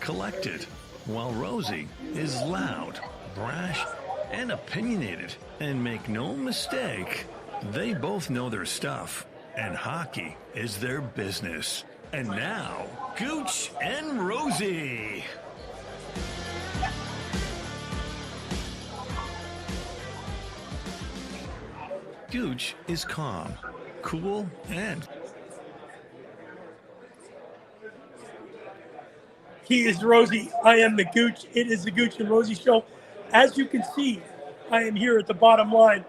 collected, while Rosey is loud, brash, and opinionated. And make no mistake, they both know their stuff, and hockey is their business. And now, Gouche and Rosey. Gouche is calm, cool, and he is Rosey. I am the Gouche. It is the Gouche and Rosey show. As you can see, I am here at the bottom line.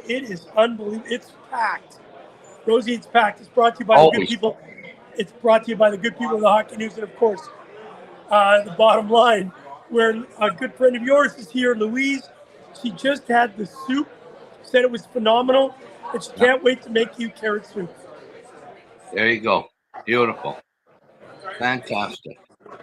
It is unbelievable. It's packed. Rosey, it's packed. It's brought to you by the good people. It's brought to you by the good people of the Hockey News, and of course, the bottom line, where a good friend of yours is here, Louise. She just had the soup, said it was phenomenal, and she can't wait to make you carrot soup. There you go. Beautiful. Fantastic.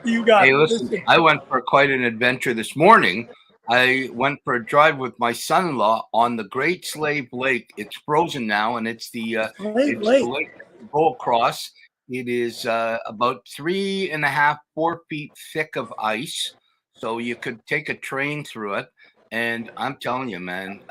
You got it. Hey, listen, I went for quite an adventure this morning. I went for a drive with my son-in-law on the Great Slave Lake. It's frozen now, and it's the lake go across. It is about 3.5, 4 feet thick of ice, so you could take a train through it. And I'm telling you, man,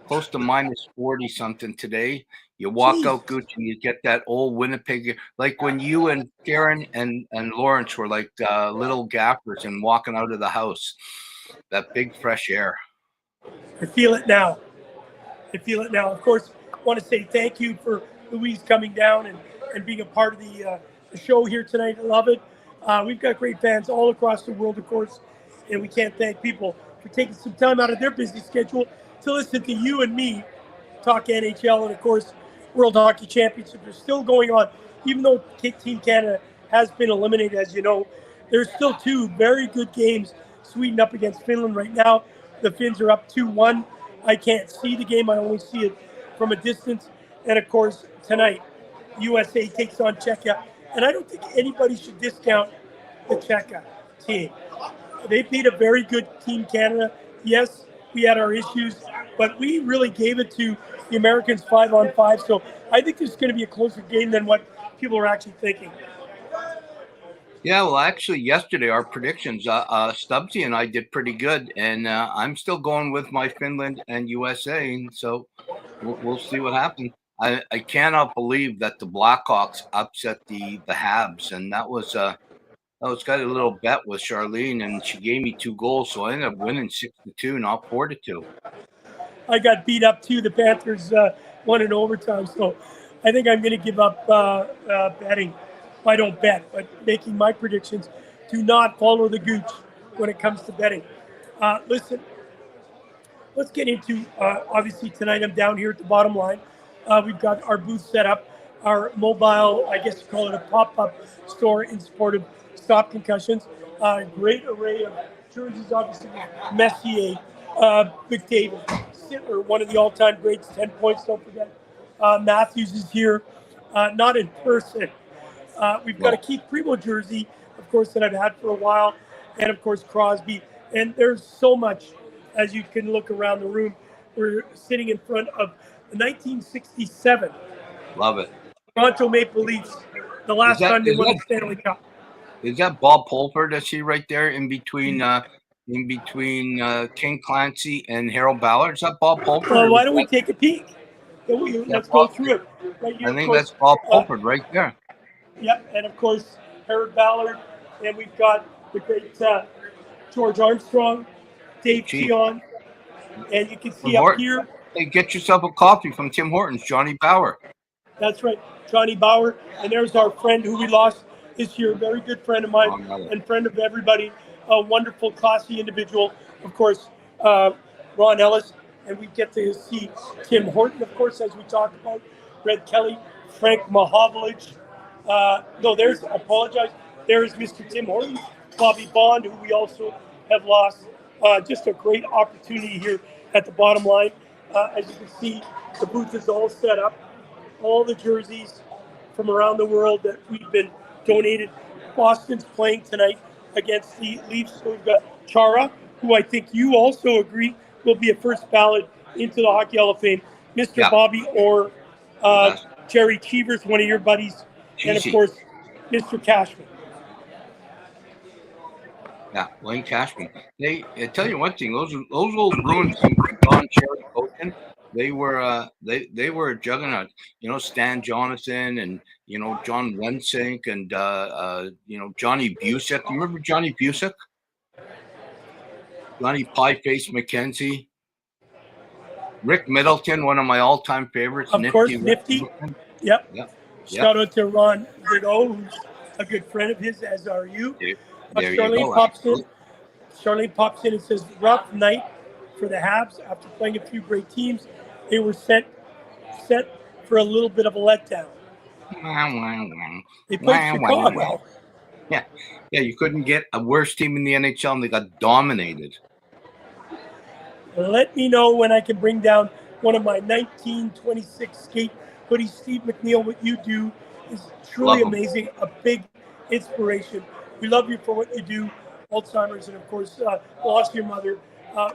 close to minus 40 something today. You walk out, Gouche, and you get that old Winnipeg, like when you and Karen and Lawrence were like little gaffers and walking out of the house. That big fresh air. I feel it now. Of course, I want to say thank you for Louise coming down and being a part of the show here tonight. I love it. We've got great fans all across the world, of course, and we can't thank people for taking some time out of their busy schedule to listen to you and me talk NHL. And, of course, World Hockey Championships are still going on. Even though Team Canada has been eliminated, as you know, there's still 2 very good games. Sweden up against Finland right now. The Finns are up 2-1. I can't see the game. I only see it from a distance. And, of course, tonight, USA takes on Czechia. And I don't think anybody should discount the Czechia team. They beat a very good Team Canada. Yes, we had our issues, but we really gave it to the Americans 5-on-5. So I think this is going to be a closer game than what people are actually thinking. Yeah, well, actually, yesterday our predictions, Stubbsy and I did pretty good, and I'm still going with my Finland and USA. So we'll see what happens. I cannot believe that the Blackhawks upset the Habs, and that was got a little bet with Charlene, and she gave me 2 goals, so I ended up winning 6-2, not 4-2. I got beat up too. The Panthers won in overtime, so I think I'm going to give up betting. I don't bet, but making my predictions. Do not follow the Gouche when it comes to betting. Listen, let's get into, obviously tonight I'm down here at the bottom line. We've got our booth set up, our mobile, I guess you call it a pop-up store in support of Stop Concussions. Great array of jerseys, obviously Messier, McDavid, Sittler, one of the all-time greats, 10 points, don't forget. Matthews is here, not in person. We've got a Keith Primo jersey, of course, that I've had for a while, and, of course, Crosby. And there's so much, as you can look around the room. We're sitting in front of the 1967. Love it. Toronto Maple Leafs, the last time they won the Stanley Cup. Is that Bob Pulford I see right there in between King Clancy and Harold Ballard? Is that Bob Pulford? Well, why don't we take a peek? Let's go through it. Right here, I think that's Bob Pulford right there. Yep, and of course, Harold Ballard, and we've got the great George Armstrong, Dave Keon, and you can see up here. Hey, get yourself a coffee from Tim Hortons, Johnny Bauer. That's right, Johnny Bauer, and there's our friend who we lost this year, a very good friend of mine and friend of everybody, a wonderful, classy individual, of course, Ron Ellis, and we get to see Tim Horton, of course, as we talked about, Red Kelly, Frank Mahovlich. There's Mr. Tim Horton, Bobby Bond, who we also have lost. Just a great opportunity here at the bottom line. As you can see, the booth is all set up. All the jerseys from around the world that we've been donated. Boston's playing tonight against the Leafs. So we've got Chara, who I think you also agree will be a first ballot into the Hockey Hall of Fame. Mr. Bobby Orr, Jerry Cheevers, one of your buddies. And, of course, Mr. Cashman. Yeah, Wayne Cashman. I tell you one thing, those old Bruins teams, Don Cherry coaching, they were a juggernaut. Stan Jonathan and John Wensink and Johnny Busick. You remember Johnny Busick? Johnny Pieface McKenzie. Rick Middleton, one of my all-time favorites. Of course, Nifty. Yep. Shout out to Ron Rideau, who's a good friend of his, as are you. Charlene pops in and says, rough night for the Habs after playing a few great teams. They were set for a little bit of a letdown. They played Chicago. Yeah, you couldn't get a worse team in the NHL, and they got dominated. Let me know when I can bring down one of my 1926 skate hoodies. Steve McNeil, what you do is truly amazing, a big inspiration. We love you for what you do, Alzheimer's, and of course, lost your mother.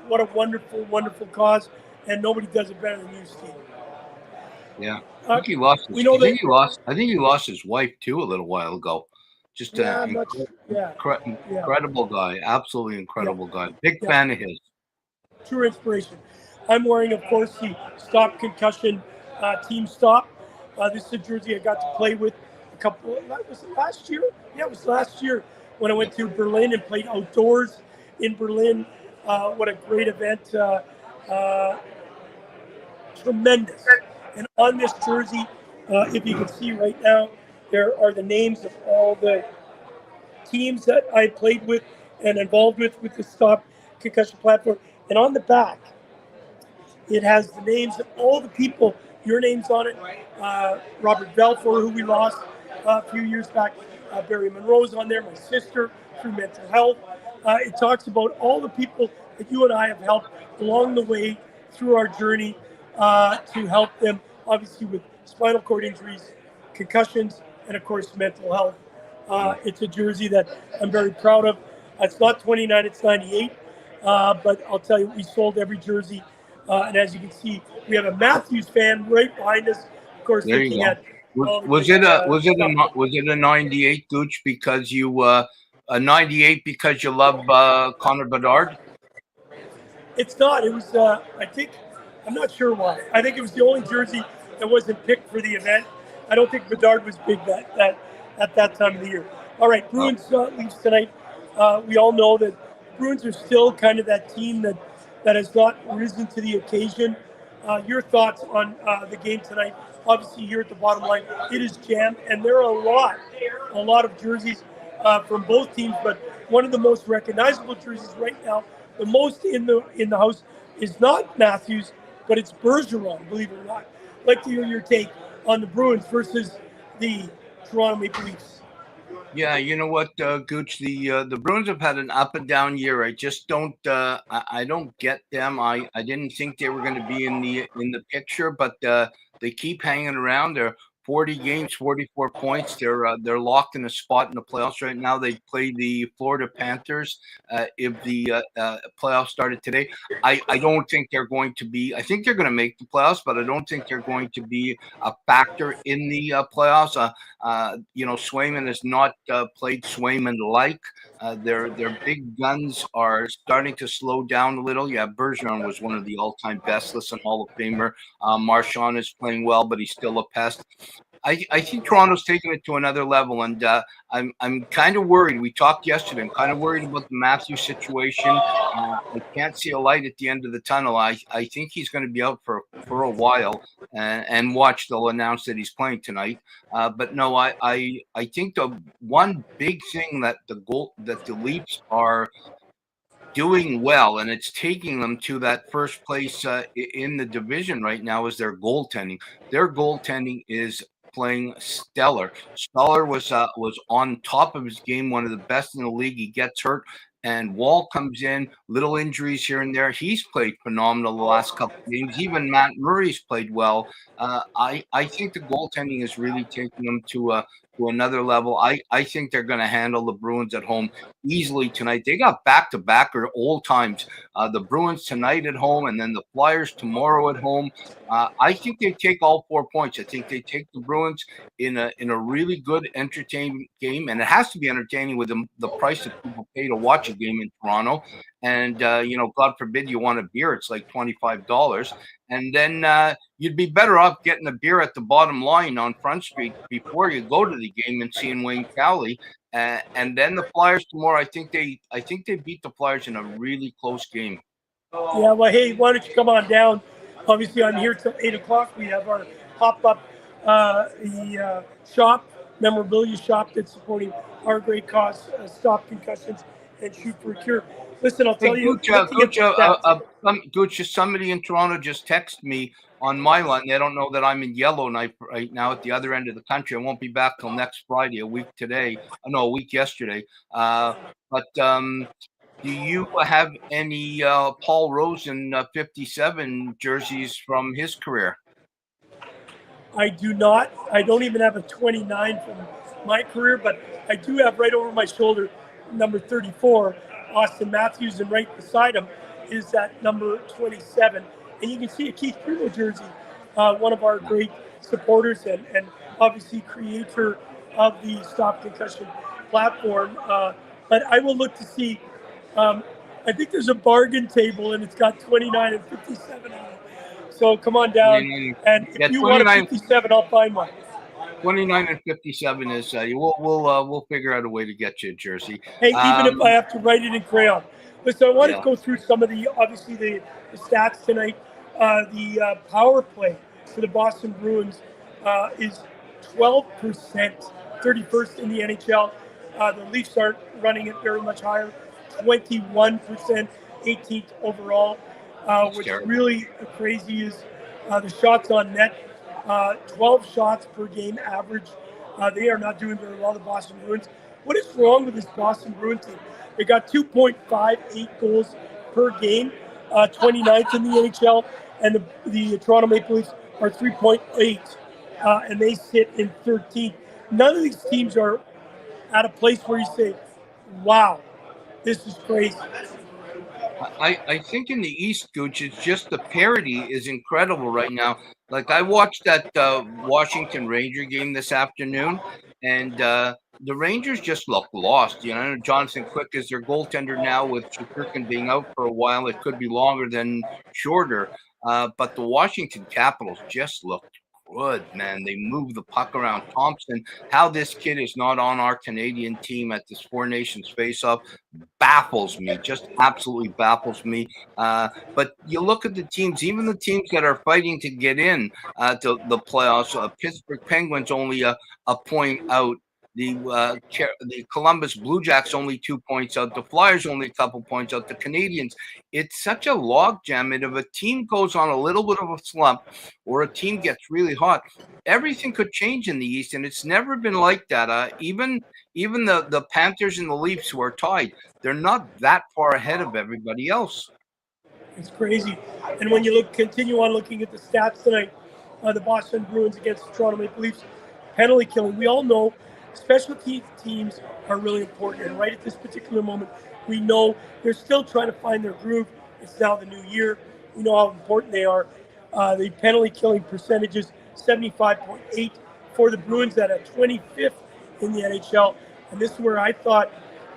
What a wonderful, wonderful cause, and nobody does it better than you, Steve. Yeah, I think he lost. I think he lost his wife too a little while ago. Just incredible guy, absolutely incredible guy. Big fan of his. True inspiration. I'm wearing, of course, the Stop Concussion team stop. This is a jersey I got to play with was it last year? Yeah, it was last year when I went to Berlin and played outdoors in Berlin. What a great event. Tremendous. And on this jersey, if you can see right now, there are the names of all the teams that I played with and involved with the Stop Concussion platform. And on the back, it has the names of all the people, your name's on it. Robert Belfour, who we lost a few years back. Barry Monroe's on there, my sister, through mental health. It talks about all the people that you and I have helped along the way through our journey to help them, obviously, with spinal cord injuries, concussions, and, of course, mental health. It's a jersey that I'm very proud of. It's not 29, it's 98. But I'll tell you, we sold every jersey. And as you can see, we have a Matthews fan right behind us. Of course, there looking at was it a 98 Gouche because you a 98 because you love Connor Bedard? It's not. It was I'm not sure why. I think it was the only jersey that wasn't picked for the event. I don't think Bedard was big at that time of the year. All right, Bruins Leafs tonight. We all know that Bruins are still kind of that team that has not risen to the occasion. Your thoughts on the game tonight? Obviously, here at the bottom line, it is jammed, and there are a lot of jerseys from both teams. But one of the most recognizable jerseys right now, the most in the house, is not Matthews, but it's Bergeron. Believe it or not. I'd like to hear your take on the Bruins versus the Toronto Maple Leafs. Yeah, you know what, Gooch, the Bruins have had an up and down year. I just don't I don't get them. I didn't think they were going to be in the picture, but they keep hanging around. They're 40 games, 44 points. They're locked in a spot in the playoffs right now. They play the Florida Panthers if the playoffs started today. I don't think they're going to be. I think they're going to make the playoffs, but I don't think they're going to be a factor in the playoffs. Swayman has not played Swayman-like. Their big guns are starting to slow down a little. Yeah, Bergeron was one of the all-time best. Listen, Hall of Famer. Marchand is playing well, but he's still a pest. I think Toronto's taking it to another level, and I'm kind of worried. We talked yesterday. I'm kind of worried about the Matthews situation. I can't see a light at the end of the tunnel. I think he's going to be out for a while, and watch. They'll announce that he's playing tonight. But no, I think the one big thing that the Leafs are doing well, and it's taking them to that first place in the division right now, is their goaltending. Their goaltending is playing stellar. Stoller was on top of his game, one of the best in the league. He gets hurt, and Wall comes in, little injuries here and there. He's played phenomenal the last couple of games. Even Matt Murray's played well. I think the goaltending is really taking them to to another level. I think they're going to handle the Bruins at home easily tonight. They got back-to-back or old times. The Bruins tonight at home, and then the Flyers tomorrow at home. I think they take all 4 points. I think they take the Bruins in a really good, entertaining game, and it has to be entertaining with the price that people pay to watch a game in Toronto. And God forbid you want a beer; it's like $25, and then you'd be better off getting a beer at the Bottom Line on Front Street before you go to the game and seeing Wayne Cowley. And then the Flyers tomorrow. I think they beat the Flyers in a really close game. Yeah, well, hey, why don't you come on down? Obviously, I'm here till 8 o'clock. We have our pop-up shop, memorabilia shop that's supporting our great cause, Stop Concussions and Shoot for a Cure. Listen, I'll tell you. Gouche, somebody in Toronto just texted me on my line. They don't know that I'm in Yellowknife right now at the other end of the country. I won't be back till next Friday, a week yesterday. Do you have any Paul Rosen 57 jerseys from his career? I do not. I don't even have a 29 from my career, but I do have right over my shoulder number 34, Austin Matthews, and right beside him is that number 27. And you can see a Keith Primo jersey, one of our great supporters and obviously creator of the Stop Concussion platform. But I will look to see. I think there's a bargain table, and it's got 29 and 57 on it. So come on down, and if you want a 57, I'll find one. 29 and 57 is we'll figure out a way to get you a jersey. Hey, even if I have to write it in crayon. Listen, I want to go through some of the stats tonight. The power play for the Boston Bruins is 12%, 31st in the NHL. The Leafs aren't running it very much higher, 21%, 18th overall. What's really crazy is the shots on net, 12 shots per game average. They are not doing very well, the Boston Bruins. What is wrong with this Boston Bruins team? They got 2.58 goals per game, 29th in the NHL, and the Toronto Maple Leafs are 3.8, and they sit in 13th. None of these teams are at a place where you say, wow, this is crazy. I think in the East, Gooch, it's just the parity is incredible right now. Like I watched that Washington Ranger game this afternoon, and the Rangers just look lost. Jonathan Quick is their goaltender now, with Shapirkin being out for a while. It could be longer than shorter. But the Washington Capitals just looked good, man. They move the puck around. Thompson, how this kid is not on our Canadian team at this Four Nations face-off baffles me, just absolutely baffles me. But you look at the teams, even the teams that are fighting to get in to the playoffs. Pittsburgh Penguins only a point out. The Columbus Blue Jackets only 2 points out. The Flyers only a couple points out. The Canadians, it's such a logjam. And if a team goes on a little bit of a slump or a team gets really hot, everything could change in the East. And it's never been like that. Even the Panthers and the Leafs, who are tied, they're not that far ahead of everybody else. It's crazy. And when you continue on looking at the stats tonight, the Boston Bruins against the Toronto Maple Leafs, penalty killing. We all know special teams are really important. And right at this particular moment, we know they're still trying to find their groove. It's now the new year. We know how important they are. The penalty killing percentages, 75.8 for the Bruins, that are 25th in the NHL. And this is where I thought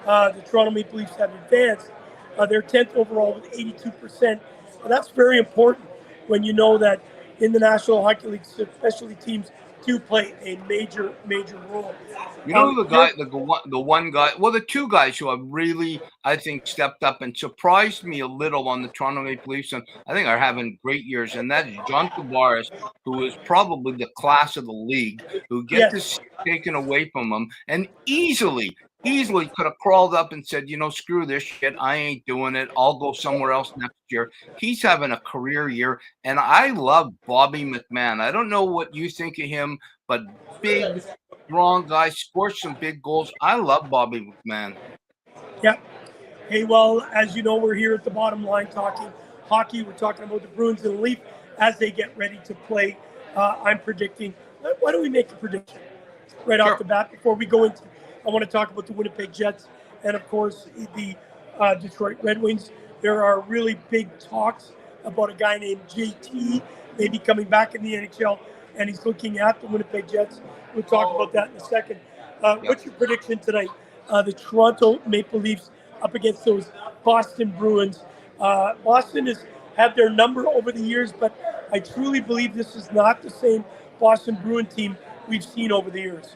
the Toronto Maple Leafs have advanced. They're 10th overall with 82%. Well, that's very important when you know that in the National Hockey League, specialty teams do play a major role. The one guy, well, the two guys who have really, I think, stepped up and surprised me a little on the Toronto Maple Leafs, and I think are having great years, and that is John Tavares, who is probably the class of the league, who gets this taken away from him, and easily could have crawled up and said, screw this shit, I ain't doing it, I'll go somewhere else next year. He's having a career year, and I love Bobby McMann. I don't know what you think of him, but big, strong guy, scores some big goals. I love Bobby McMann. Yeah. Hey, well, as you know, we're here at the Bottom Line talking hockey. We're talking about the Bruins and the Leafs as they get ready to play. I'm predicting. Why don't we make a prediction? right off the bat. Before we go into, I want to talk about the Winnipeg Jets and, of course, the Detroit Red Wings. There are really big talks about a guy named JT maybe coming back in the NHL, and he's looking at the Winnipeg Jets. We'll talk about that in a second. What's your prediction tonight? The Toronto Maple Leafs up against those Boston Bruins. Boston has had their number over the years, but I truly believe this is not the same Boston Bruin team we've seen over the years.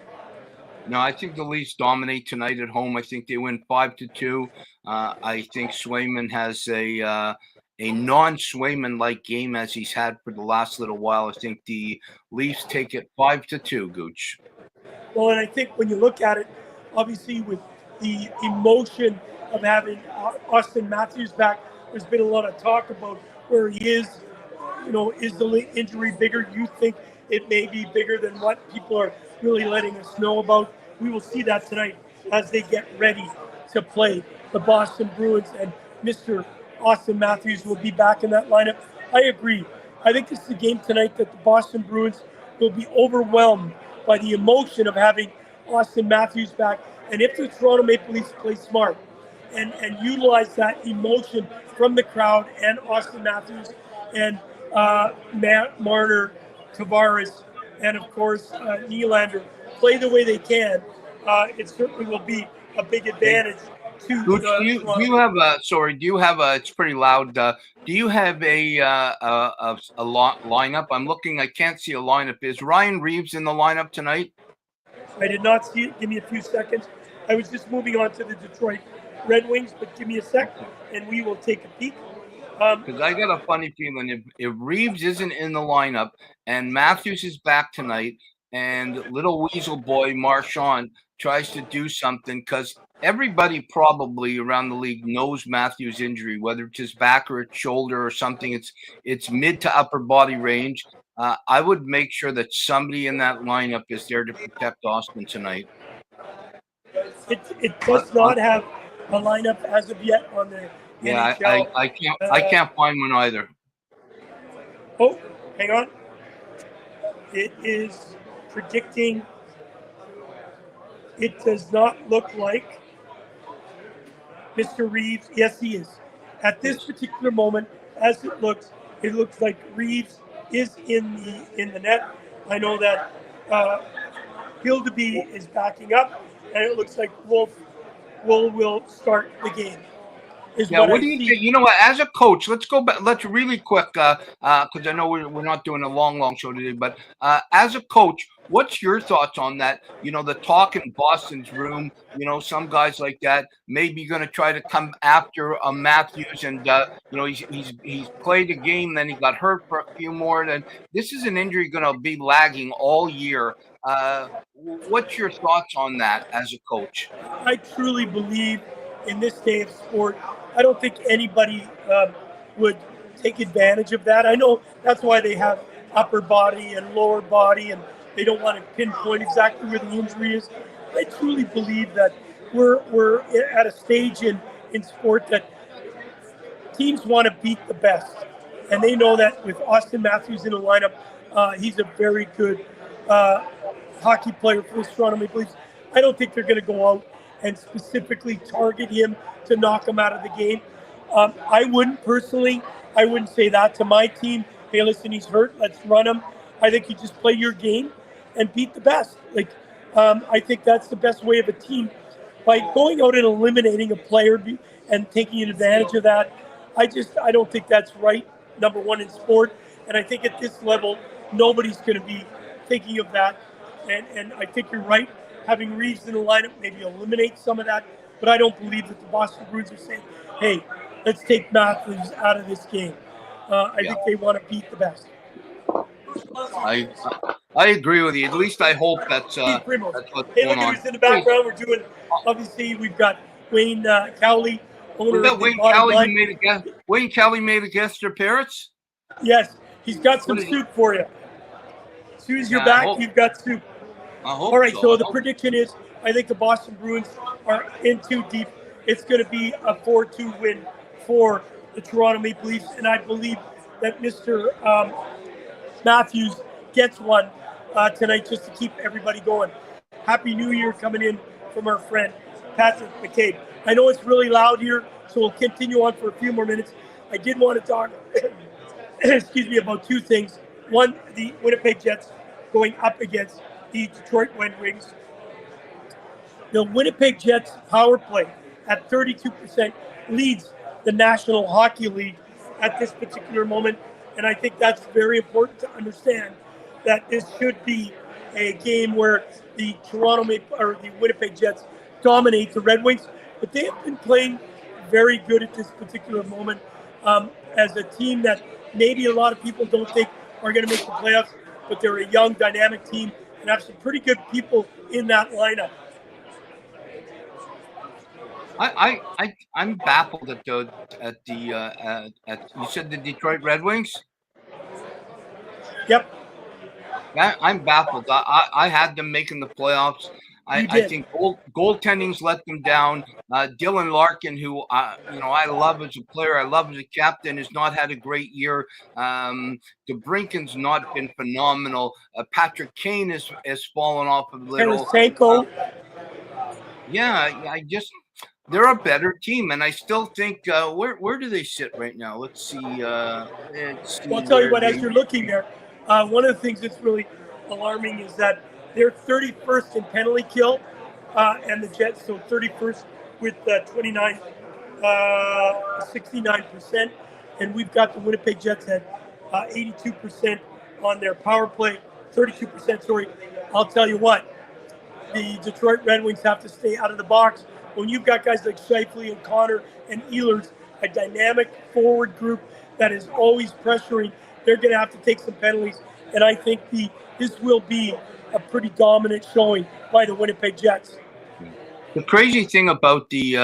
No, I think the Leafs dominate tonight at home. I think they win 5-2. I think Swayman has a non-Swayman-like game as he's had for the last little while. I think the Leafs take it 5-2, Gooch. Well, and I think when you look at it, obviously with the emotion of having Austin Matthews back, there's been a lot of talk about where he is. Is the injury bigger? You think it may be bigger than what people are really letting us know about? We will see that tonight as they get ready to play the Boston Bruins, and Mr. Austin Matthews will be back in that lineup. I agree. I think this is a game tonight that the Boston Bruins will be overwhelmed by the emotion of having Austin Matthews back. And if the Toronto Maple Leafs play smart and utilize that emotion from the crowd and Austin Matthews and Matt Marner, Tavares, and of course Nylander play the way they can, it certainly will be a big advantage to Gooch, do you have a it's pretty loud, do you have a lineup? I'm looking, I can't see a lineup. Is Ryan Reeves in the lineup tonight? I did not see it. Give me a few seconds. I was just moving on to the Detroit Red Wings, but give me a sec and we will take a peek. Because I got a funny feeling if Reeves isn't in the lineup and Matthews is back tonight and little weasel boy Marchand tries to do something, because everybody probably around the league knows Matthews' injury, whether it's his back or his shoulder or something. It's mid to upper body range. I would make sure that somebody in that lineup is there to protect Austin tonight. It does not have a lineup as of yet on the NHL. I can't find one either. Oh, hang on. It is predicting. It does not look like Mr. Reeves. Yes, he is. At this particular moment, as it looks like Reeves is in the net. I know that Hildeby is backing up, and it looks like Wolf will start the game. What do you think? You know what? As a coach, let's go back. Let's really quick, because I know we're not doing a long show today. But as a coach, what's your thoughts on that? The talk in Boston's room. Some guys like that maybe going to try to come after Matthews, and he's played a game, then he got hurt for a few more. And this is an injury going to be lagging all year. What's your thoughts on that as a coach? I truly believe in this day of sport, I don't think anybody would take advantage of that. I know that's why they have upper body and lower body, and they don't want to pinpoint exactly where the injury is. I truly believe that we're at a stage in sport that teams want to beat the best. And they know that with Austin Matthews in the lineup, he's a very good hockey player for the Toronto Maple Leafs. I don't think they're going to go out and specifically target him to knock him out of the game. I wouldn't say that to my team. Hey, listen, he's hurt. Let's run him. I think you just play your game and beat the best. I think that's the best way of a team. By going out and eliminating a player and taking advantage of that, I don't think that's right, number one, in sport. And I think at this level, nobody's going to be thinking of that. And I think you're right. Having Reeves in the lineup maybe eliminate some of that, but I don't believe that the Boston Bruins are saying, hey, let's take Matthews out of this game. I think they want to beat the best. I agree with you. At least I hope that's what's hey, going look on. who's in the background. We're doing, obviously, we've got Wayne Cowley, owner of Wayne Cowley made a guest appearance? Yes, he's got some soup for you. As soon as you're back, you've got soup. All right, so the prediction is I think the Boston Bruins are in too deep. It's going to be a 4-2 win for the Toronto Maple Leafs, and I believe that Mr. Matthews gets one tonight just to keep everybody going. Happy New Year coming in from our friend Patrick McCabe. I know it's really loud here, so we'll continue on for a few more minutes. I did want to talk, excuse me, about two things. One, the Winnipeg Jets going up against the Detroit Red Wings. The Winnipeg Jets power play at 32% leads the National Hockey League at this particular moment. And I think that's very important to understand that this should be a game where the the Winnipeg Jets dominate the Red Wings, but they have been playing very good at this particular moment as a team that maybe a lot of people don't think are going to make the playoffs, but they're a young, dynamic team and have some pretty good people in that lineup. I'm baffled at you said the Detroit Red Wings? Yep. I'm baffled. I had them making the playoffs. I think goaltending's let them down. Dylan Larkin, who I love as a player, I love as a captain, has not had a great year. DeBrinken's not been phenomenal. Patrick Kane has fallen off a little. They're a better team, and I still think where do they sit right now? Let's see. Well, I'll tell you what. As you're looking there, one of the things that's really alarming is that they're 31st in penalty kill, and the Jets so 31st with 69%, and we've got the Winnipeg Jets at 82% on their power play, 32%. Sorry, I'll tell you what. The Detroit Red Wings have to stay out of the box. When you've got guys like Scheifele and Connor and Ehlers, a dynamic forward group that is always pressuring, they're going to have to take some penalties. And I think this will be a pretty dominant showing by the Winnipeg Jets. The crazy thing about the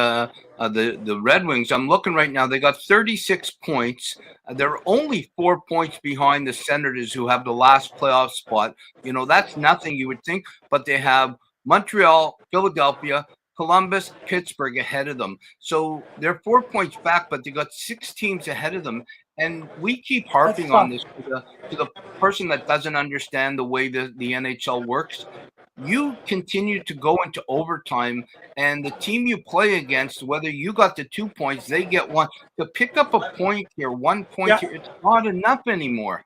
Red Wings, I'm looking right now, they got 36 points. They're only 4 points behind the Senators, who have the last playoff spot. That's nothing, you would think, but they have Montreal, Philadelphia, Columbus, Pittsburgh ahead of them. So they're 4 points back, but they got 6 teams ahead of them. And we keep harping on this to the person that doesn't understand the way the NHL works. You continue to go into overtime, and the team you play against, whether you got the 2 points, they get one. To pick up a point here, 1 point here, it's not enough anymore.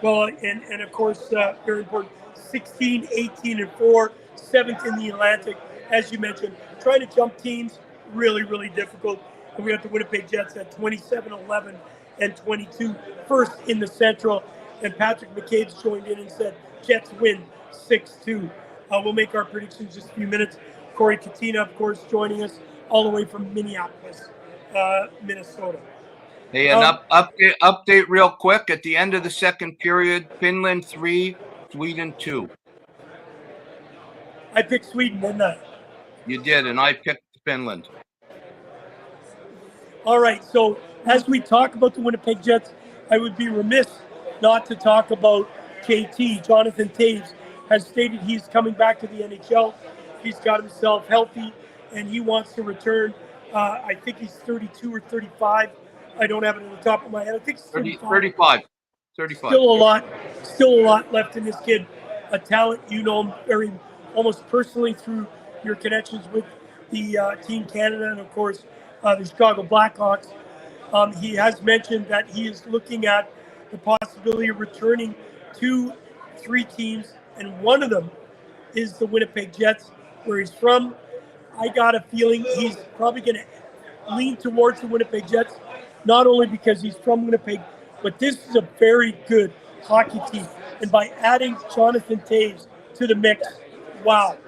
Well, and of course, very important, 16, 18, and 4, 7th in the Atlantic, as you mentioned. Trying to jump teams, really, really difficult. And we have the Winnipeg Jets at 27, 11, and 22, first in the Central. And Patrick McCabe's joined in and said, Jets win 6-2. We'll make our predictions in just a few minutes. Corey Katina, of course, joining us all the way from Minneapolis, Minnesota. Hey, an update real quick. At the end of the second period, Finland 3, Sweden 2. I picked Sweden, didn't I? You did, and I picked Finland. All right, so as we talk about the Winnipeg Jets, I would be remiss not to talk about JT. Jonathan Toews has stated he's coming back to the NHL. He's got himself healthy, and he wants to return. I think he's 32 or 35. I don't have it on the top of my head. I think it's 35. Still a lot left in this kid. A talent, you know him very almost personally through your connections with the Team Canada and, of course, the Chicago Blackhawks. He has mentioned that he is looking at the possibility of returning to 3 teams, and one of them is the Winnipeg Jets, where he's from. I got a feeling he's probably going to lean towards the Winnipeg Jets, not only because he's from Winnipeg, but this is a very good hockey team. And by adding Jonathan Toews to the mix, wow.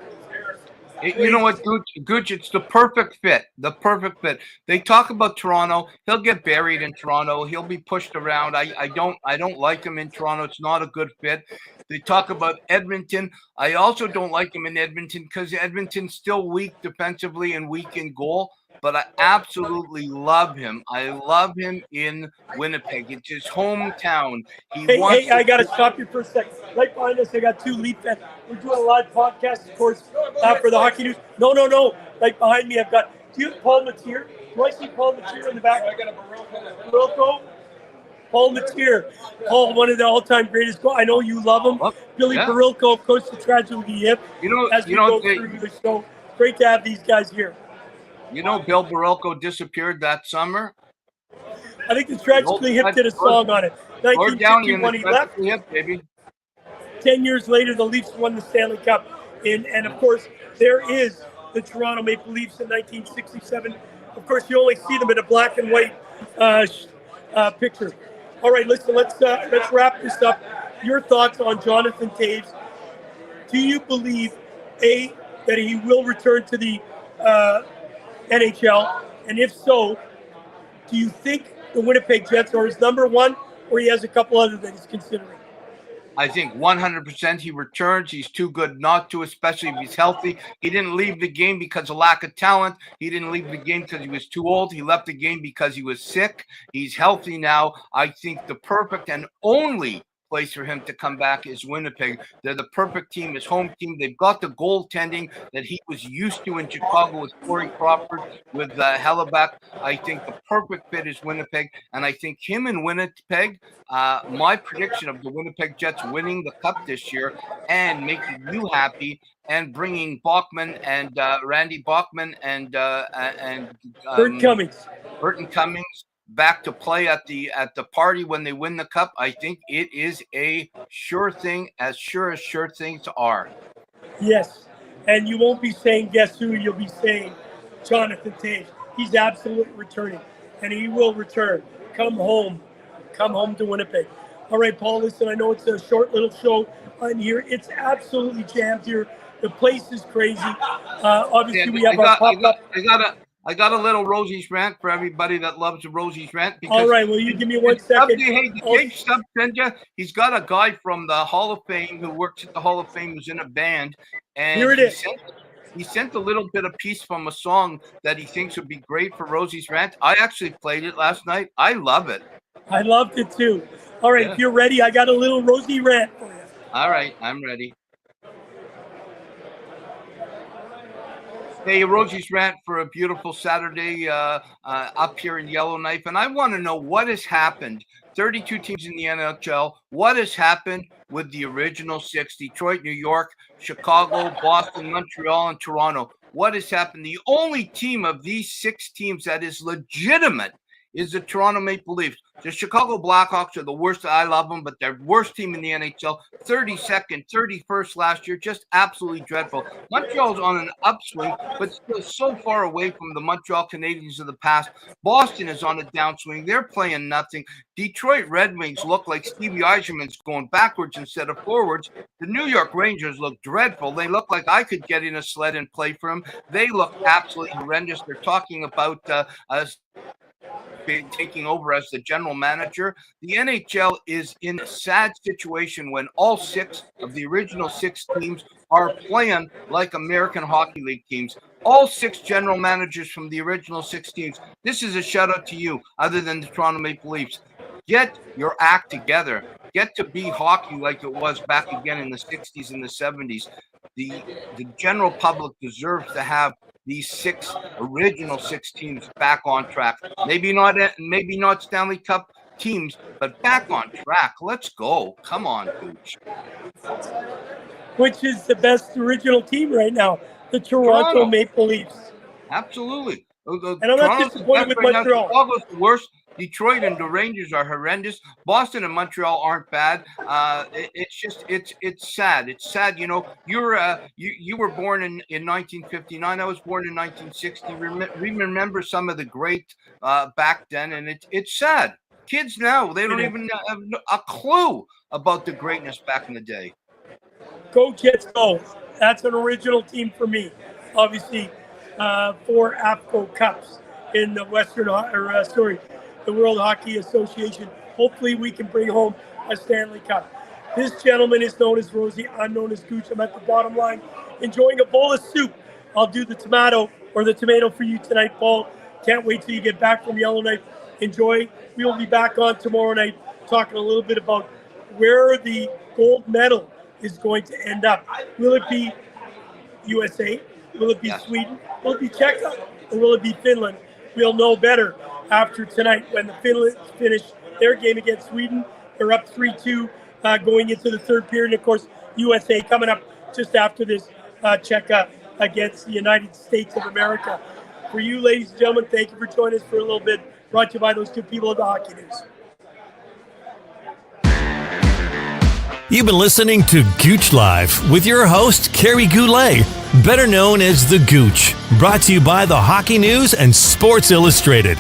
You know what, Gouche, it's the perfect fit. The perfect fit. They talk about Toronto. He'll get buried in Toronto. He'll be pushed around. I don't like him in Toronto. It's not a good fit. They talk about Edmonton. I also don't like him in Edmonton because Edmonton's still weak defensively and weak in goal. But I absolutely love him. I love him in Winnipeg. It's his hometown. Hey, I got to stop you for a second. Right behind us, I got 2 Leaf fans. We're doing a live podcast, of course, for the Hockey News. No. Right behind me, I've got, do you have Paul Matier? Do I see Paul Matier in the back? I got a Barocco. Paul Matier. Paul, one of the all-time greatest. I know you love him. Billy yeah. Barilko, of course, the tragedy hip. As we go through the show, great to have these guys here. You know, Bill Barilko disappeared that summer. I think the Tragically Hip did a song on it. 1951, he left. Hip, baby. 10 years later, the Leafs won the Stanley Cup. And of course, there is the Toronto Maple Leafs in 1967. Of course, you only see them in a black and white picture. All right, listen, let's wrap this up. Your thoughts on Jonathan Toews. Do you believe, A, that he will return to the NHL? And if so, do you think the Winnipeg Jets are his number one, or he has a couple other that he's considering? I think 100% he returns. He's too good not to, especially if he's healthy. He didn't leave the game because of lack of talent. He didn't leave the game because he was too old. He left the game because he was sick. He's healthy now. I think the perfect and only place for him to come back is Winnipeg. They're the perfect team, his home team. They've got the goaltending that he was used to in Chicago with Corey Crawford, with Hellebuck. I think the perfect fit is Winnipeg, and I think him in Winnipeg, my prediction of the Winnipeg Jets winning the Cup this year and making you happy and bringing Bachman and Randy Bachman and Burton Cummings back to play at the party when they win the Cup. I think it is a sure thing, as sure things are. Yes, and you won't be saying guess who, you'll be saying Jonathan Toews. He's absolutely returning, and he will return. Come home to Winnipeg. All right, Paul, listen, I know it's a short little show on here. It's absolutely jammed here. The place is crazy. Obviously, we have our pop-up. I got a little Rosey's rant for everybody that loves the Rosey's rant. All right, well, you give me 1 second. Hey, did Dave Stubb send you? He's got a guy from the Hall of Fame who works at the Hall of Fame who's in a band. And here it is. He sent a little bit of piece from a song that he thinks would be great for Rosey's rant. I actually played it last night. I love it. I loved it too. All right, If you're ready, I got a little Rosey rant for you. All right, I'm ready. Hey, Rosey's rant for a beautiful Saturday up here in Yellowknife. And I want to know what has happened. 32 teams in the NHL. What has happened with the original six? Detroit, New York, Chicago, Boston, Montreal, and Toronto. What has happened? The only team of these six teams that is legitimate is the Toronto Maple Leafs. The Chicago Blackhawks are the worst. I love them, but they're worst team in the NHL. 32nd, 31st last year, just absolutely dreadful. Montreal's on an upswing, but still so far away from the Montreal Canadiens of the past. Boston is on a downswing. They're playing nothing. Detroit Red Wings look like Stevie Yzerman's going backwards instead of forwards. The New York Rangers look dreadful. They look like I could get in a sled and play for them. They look absolutely horrendous. They're talking about taking over as the general manager. The NHL is in a sad situation when all six of the original six teams are playing like American Hockey League teams. All six general managers from the original six teams. This is a shout out to you, other than the Toronto Maple Leafs. Get your act together. Get to be hockey like it was back again in the 60s and the 70s. The general public deserves to have these original six teams back on track. Maybe not Stanley Cup teams, but back on track. Let's go. Come on, Gouche. Which is the best original team right now? The Toronto Maple Leafs. Absolutely. And I'm not disappointed with Montreal. Chicago's the worst. Detroit and the Rangers are horrendous. Boston and Montreal aren't bad. It's sad. It's sad. You know, you were born in 1959. I was born in 1960. We remember some of the great back then, and it's sad. Kids now, they don't even have a clue about the greatness back in the day. Go Jets, go! That's an original team for me. Obviously, 4 AFCO Cups in the the World Hockey Association. Hopefully we can bring home a Stanley Cup. This gentleman is known as Rosey. I'm known as Gouche. I'm at the bottom line enjoying a bowl of soup. I'll do the tomato for you tonight, Paul. Can't wait till you get back from Yellowknife. Enjoy. We will be back on tomorrow night talking a little bit about where the gold medal is going to end up. Will it be USA? Will it be Sweden? Will it be Czechia? Or will it be Finland? We'll know better after tonight when the Finland finish their game against Sweden. They're up 3-2 going into the third period. And of course, USA coming up just after this, Czechia against the United States of America. For you, ladies and gentlemen, thank you for joining us for a little bit. Brought to you by those two people at the Hockey News. You've been listening to Gouche Live with your host, Kerry Goulet, better known as the Gouche. Brought to you by the Hockey News and Sports Illustrated.